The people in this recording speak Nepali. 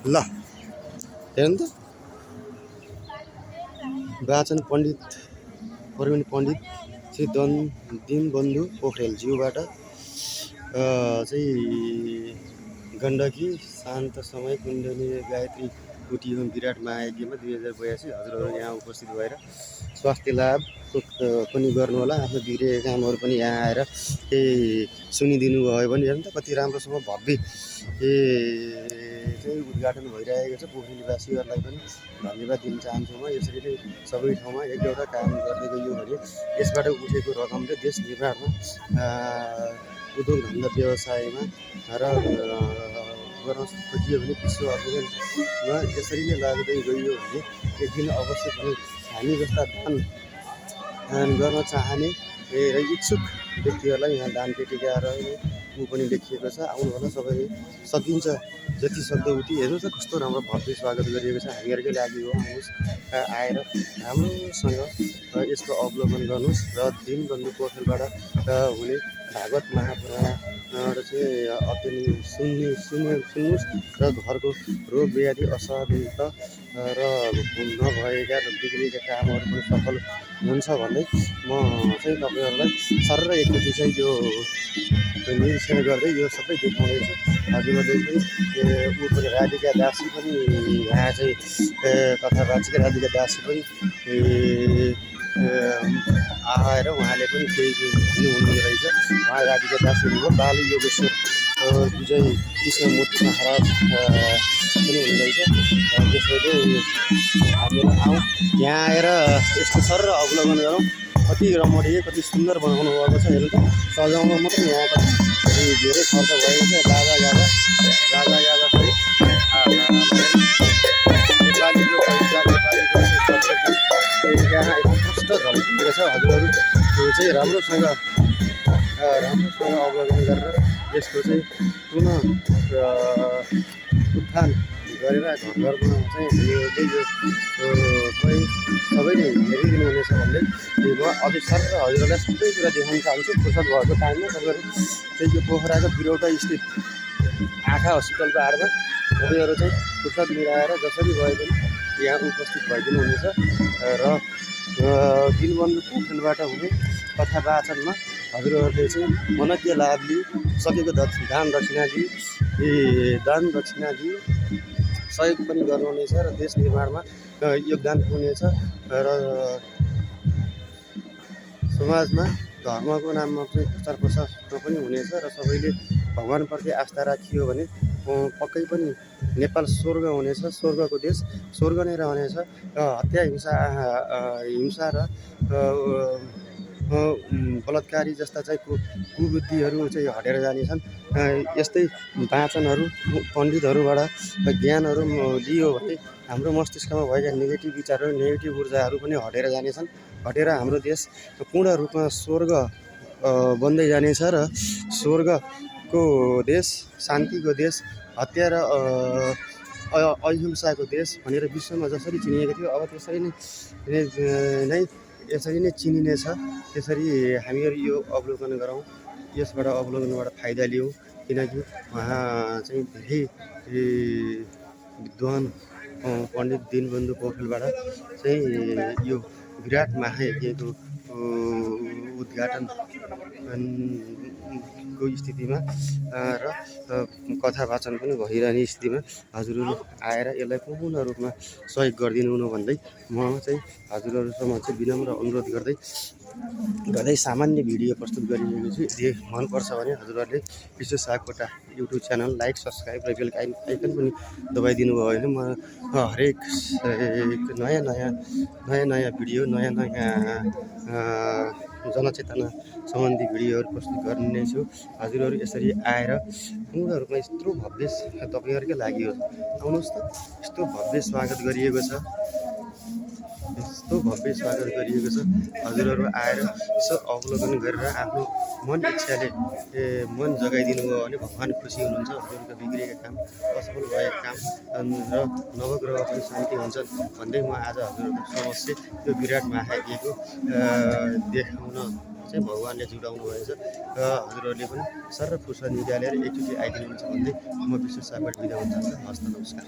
ल हेर्नु त वाचन पण्डित प्रवीण पण्डित श्री दीनबन्धु पोखरेलज्यूबाट चाहिँ गण्डकी शान्त समय कुण्डली गायत्री कुटी एवं विराट महायज्ञमा 2082 हजुरहरू यहाँ उपस्थित भएर स्वास्थ्य लाभको पनि गर्नुहोला। आफ्नो बिग्रेका कामहरू पनि यहाँ आएर केही सुनिदिनु भयो भने हेर्नु त कति राम्रोसँग भव्य चाहिँ उद्घाटन भइरहेको छ। पोखरेलवासीहरूलाई पनि धन्यवाद दिन चाहन्छु म। यसरी नै सबै ठाउँमा एक एउटा काम गर्दै गइयो भने यसबाट उठेको रकमले देश निर्माणमा उद्योग धन्दा व्यवसायमा र गर्न खोजियो भने विश्व अभियानमा यसरी नै लाग्दै गइयो भने एक दिन अवश्य पनि हामी जस्ता दान गर्न चाहने र इच्छुक व्यक्तिहरूलाई यहाँ दान पेटिका रहेको ऊ पनि लेखिएको छ। आउनु होला सबै सकिन्छ जति सक्दो उति। हेर्नु त कस्तो राम्रो भव्य स्वागत गरिएको छ। हामीहरूकै लागि हो। आउनुहोस् आएर राम्रोसँग यसको अवलोकन गर्नुहोस् र दीनबन्धु पोखरेलबाट हुने भागवत महापुराण चाहिँ अध्ययन सुन्नुहोस् र घरको रोग व्याधि असाध्य र नभएका र बिग्रेका कामहरू पनि सफल हुन्छ भन्दै म चाहिँ तपाईँहरूलाई सर एकचोटि चाहिँ यो निरीक्षण गर्दै यो सबै देखाउँदैछु। हजुरहरूले पनि ऊ पनि राधिका दासी पनि यहाँ चाहिँ कथावाचिका राधिका दासी पनि आएर उहाँले पनि केही भन्नुहुँदो रहेछ। उहाँ राधिका दासी हुनुभयो। बाल योगेश्वर विजय कृष्णमूर्ति महाराज पनि हुनुहुँदैछ। त्यसैले हामीहरू आउँ यहाँ आएर यस्तो सर अवलोकन गरौँ। कति रमणीय कति सुन्दर बनाउनु भएको छ। हेर्नु त सजाउनु मात्रै यहाँ त धेरै खर्च भएको छ। गाजा खै नेपालीको पैसा नेपालीको यहाँ स्पष्ट झल्किएको छ। हजुरहरू चाहिँ राम्रोसँग अवलोकन गरेर यसको चाहिँ पुनः उत्थान गरेर घर घरमा चाहिँ चाहिँ सबैले हेरिदिनु हुनेछ भन्दै म अझै सर र हजुरहरूलाई सबै कुरा देखाउन चाहन्छु। फुर्सद भएको टाइममा तपाईँहरू चाहिँ यो पोखराको बिरौटा स्थित आँखा हस्पिटलको आडमा तपाईँहरू चाहिँ फुर्सद मिलाएर जसरी भए पनि यहाँ उपस्थित भइदिनु हुनेछ र दीनबन्धु पोखरेलबाट हुने कथा वाचनमा हजुरहरूले चाहिँ मनज्ञ लाभ लिई सकेको दान दक्षिणा दिई सहयोग पनि गर्नुहुनेछ र देश निर्माणमा योगदान पुग्नेछ र समाजमा धर्मको नाममा चाहिँ प्रचार प्रसार पनि हुनेछ र सबैले भगवान्प्रति आस्था राखियो भने पक्कै पनि नेपाल स्वर्ग हुनेछ। स्वर्गको देश स्वर्ग नै रहनेछ। हत्या हिंसा र बलात्कारी जस्ता चाहिँ कुबुद्धिहरू चाहिँ हटेर जानेछन्। यस्तै वाचनहरू पण्डितहरूबाट ज्ञानहरू लियो भने हाम्रो मस्तिष्कमा भएका नेगेटिभ विचारहरू नेगेटिभ ऊर्जाहरू पनि हटेर जानेछन्। हटेर हाम्रो देश पूर्ण रूपमा स्वर्ग बन्दै जानेछ र स्वर्गको देश शान्तिको देश हत्या र अहिंसाको देश भनेर विश्वमा जसरी चिनिएको थियो अब यसरी नै चिनिनेछ। त्यसरी हामीहरू यो अवलोकन गरौँ। यसबाट अवलोकनबाट फाइदा लियौँ। किनकि उहाँ चाहिँ धेरै विद्वान पण्डित दीनबन्धु पोखरेलबाट चाहिँ यो विराट महायज्ञको उद्घाटनको स्थितिमा र कथा वाचन पनि भइरहने स्थितिमा हजुरहरू आएर यसलाई पूर्ण रूपमा सहयोग गरिदिनु हुनु भन्दै म चाहिँ हजुरहरूसँग चाहिँ विनम्र अनुरोध गर्दै सामान्य भिडियो प्रस्तुत गरिरहेको छु। यदि मनपर्छ भने हजुरहरूले विश्व Sapkota YouTube channel like subscribe र बेल आइकन पनि दबाइदिनु भयो भने म हरेक नयाँ भिडियो नयाँ जनचेतना सम्बन्धी भिडियोहरू प्रस्तुत गर्ने छु। हजुरहरू यसरी आएर पूर्ण रूपमा यत्रो भव्य तपाईँहरूकै लागि हो। आउनुहोस् त यस्तो भव्य स्वागत गरिएको छ। हजुरहरू आएर यसो अवलोकन गरेर आफ्नो मन इच्छाले मन जगाइदिनु भयो भने भगवान् खुसी हुनुहुन्छ। हजुरहरूको बिग्रेका काम असफल भएका काम र नवग्रह पनि शान्ति हुन्छन् भन्दै म आज हजुरहरूको समक्ष यो विराट महायज्ञको देखाउन चाहिँ भगवान्ले जुटाउनु भएछ र हजुरहरूले पनि सर फुर्सद निकालेर एकचोटि आइदिनुहुन्छ भन्दै म विश्व सापट बिदा हुन चाहन्छु। हस्त नमस्कार।